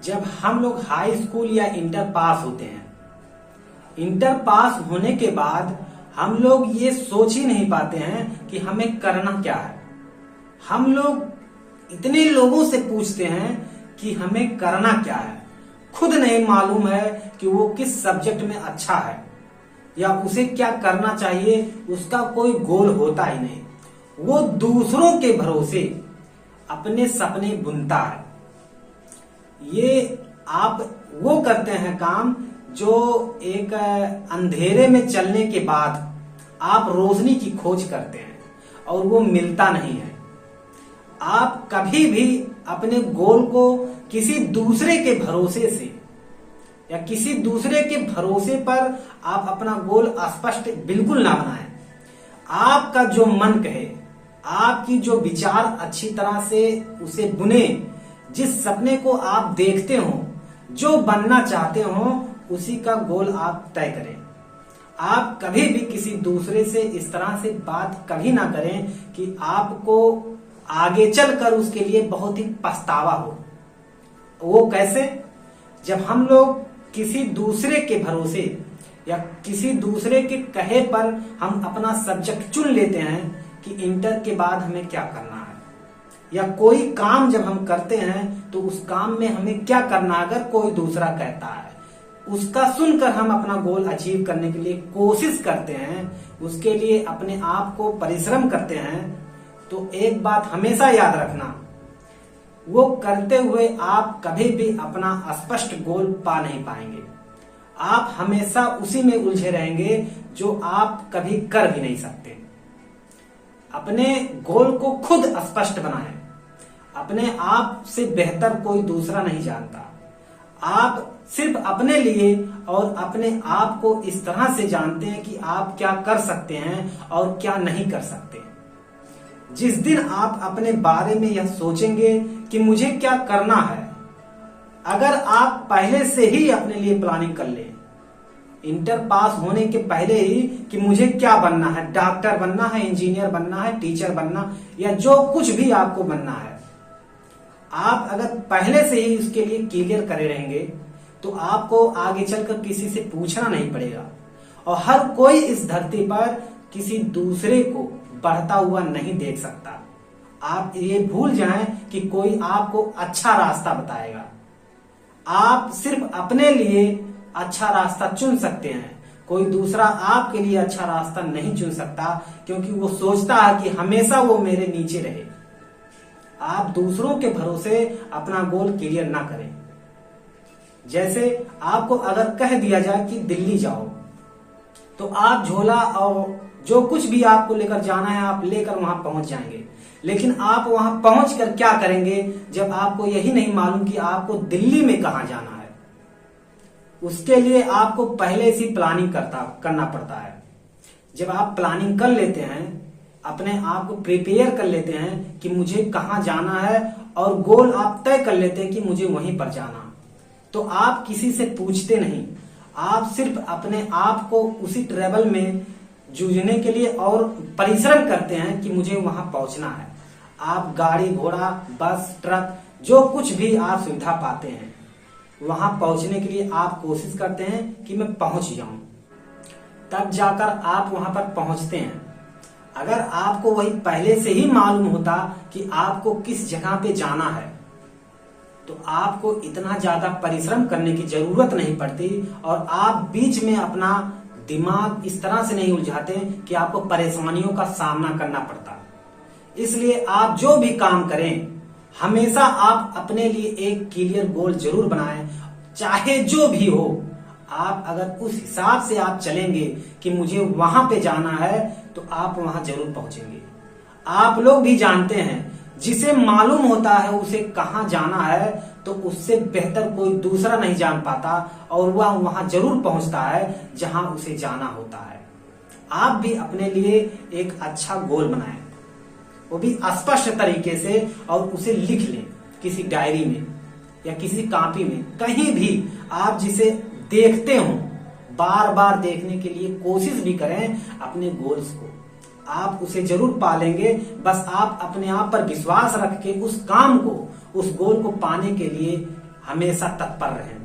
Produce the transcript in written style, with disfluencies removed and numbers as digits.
जब हम लोग हाई स्कूल या इंटर पास होते हैं, इंटर पास होने के बाद हम लोग ये सोच ही नहीं पाते हैं कि हमें करना क्या है। हम लोग इतने लोगों से पूछते हैं कि हमें करना क्या है, खुद नहीं मालूम है कि वो किस सब्जेक्ट में अच्छा है या उसे क्या करना चाहिए। उसका कोई गोल होता ही नहीं, वो दूसरों के भरोसे अपने सपने बुनता है। ये आप वो करते हैं काम जो एक अंधेरे में चलने के बाद आप रोशनी की खोज करते हैं और वो मिलता नहीं है। आप कभी भी अपने गोल को किसी दूसरे के भरोसे से या किसी दूसरे के भरोसे पर आप अपना गोल स्पष्ट बिल्कुल ना बनाएं। आपका जो मन कहे, आपकी जो विचार अच्छी तरह से उसे बुने, जिस सपने को आप देखते हो, जो बनना चाहते हो, उसी का गोल आप तय करें। आप कभी भी किसी दूसरे से इस तरह से बात कभी ना करें कि आपको आगे चलकर उसके लिए बहुत ही पछतावा हो। वो कैसे? जब हम लोग किसी दूसरे के भरोसे या किसी दूसरे के कहे पर हम अपना सब्जेक्ट चुन लेते हैं कि इंटर के बाद हमें क्या करना है, या कोई काम जब हम करते हैं तो उस काम में हमें क्या करना है, अगर कोई दूसरा कहता है उसका सुनकर हम अपना गोल अचीव करने के लिए कोशिश करते हैं, उसके लिए अपने आप को परिश्रम करते हैं, तो एक बात हमेशा याद रखना, वो करते हुए आप कभी भी अपना स्पष्ट गोल पा नहीं पाएंगे। आप हमेशा उसी में उलझे रहेंगे जो आप कभी कर भी नहीं सकते। अपने गोल को खुद स्पष्ट बनाएं। अपने आप से बेहतर कोई दूसरा नहीं जानता। आप सिर्फ अपने लिए और अपने आप को इस तरह से जानते हैं कि आप क्या कर सकते हैं और क्या नहीं कर सकते। जिस दिन आप अपने बारे में यह सोचेंगे कि मुझे क्या करना है, अगर आप पहले से ही अपने लिए प्लानिंग कर लें, इंटर पास होने के पहले ही कि मुझे क्या बनना है, डॉक्टर बनना है, इंजीनियर बनना है, टीचर बनना, या जो कुछ भी आपको बनना है, आप अगर पहले से ही उसके लिए क्लियर करे रहेंगे तो आपको आगे चलकर किसी से पूछना नहीं पड़ेगा। और हर कोई इस धरती पर किसी दूसरे को बढ़ता हुआ नहीं देख सकता। आप ये भूल जाएं कि कोई आपको अच्छा रास्ता बताएगा। आप सिर्फ अपने लिए अच्छा रास्ता चुन सकते हैं, कोई दूसरा आपके लिए अच्छा रास्ता नहीं चुन सकता, क्योंकि वो सोचता है कि हमेशा वो मेरे नीचे रहे। आप दूसरों के भरोसे अपना गोल क्लियर ना करें। जैसे आपको अगर कह दिया जाए कि दिल्ली जाओ, तो आप झोला और जो कुछ भी आपको लेकर जाना है आप लेकर वहां पहुंच जाएंगे। लेकिन आप वहां पहुंचकर क्या करेंगे जब आपको यही नहीं मालूम कि आपको दिल्ली में कहां जाना है? उसके लिए आपको पहले से प्लानिंग करना पड़ता है। जब आप प्लानिंग कर लेते हैं, अपने आप को प्रिपेयर कर लेते हैं कि मुझे कहां जाना है और गोल आप तय कर लेते हैं कि मुझे वहीं पर जाना, तो आप किसी से पूछते नहीं। आप सिर्फ अपने आप को उसी ट्रेवल में जूझने के लिए और परिश्रम करते हैं कि मुझे वहां पहुंचना है। आप गाड़ी घोड़ा बस ट्रक जो कुछ भी आप सुविधा पाते हैं, वहां पहुंचने के लिए आप कोशिश करते हैं कि मैं पहुंच जाऊं। तब जाकर आप वहां पर पहुंचते हैं। अगर आपको वही पहले से ही मालूम होता कि आपको किस जगह पे जाना है, तो आपको इतना ज्यादा परिश्रम करने की जरूरत नहीं पड़ती और आप बीच में अपना दिमाग इस तरह से नहीं उलझाते कि आपको परेशानियों का सामना करना पड़ता। इसलिए आप जो भी काम करें, हमेशा आप अपने लिए एक क्लियर गोल जरूर बनाएं, चाहे जो भी हो। आप अगर उस हिसाब से आप चलेंगे कि मुझे वहां पे जाना है, तो आप वहां जरूर पहुंचेंगे। आप लोग भी जानते हैं, जिसे मालूम होता है उसे कहां जाना है, तो उससे बेहतर कोई दूसरा नहीं जान पाता और वह वहां जरूर पहुंचता है जहां उसे जाना होता है। आप भी अपने लिए एक अच्छा गोल बनाएं, वो भी स्पष्ट तरीके से, और उसे लिख लें किसी डायरी में या किसी कॉपी में, कहीं भी आप जिसे देखते हो, बार बार देखने के लिए कोशिश भी करें अपने गोल्स को। आप उसे जरूर पालेंगे। बस आप अपने आप पर विश्वास रख के उस काम को, उस गोल को पाने के लिए हमेशा तत्पर रहें।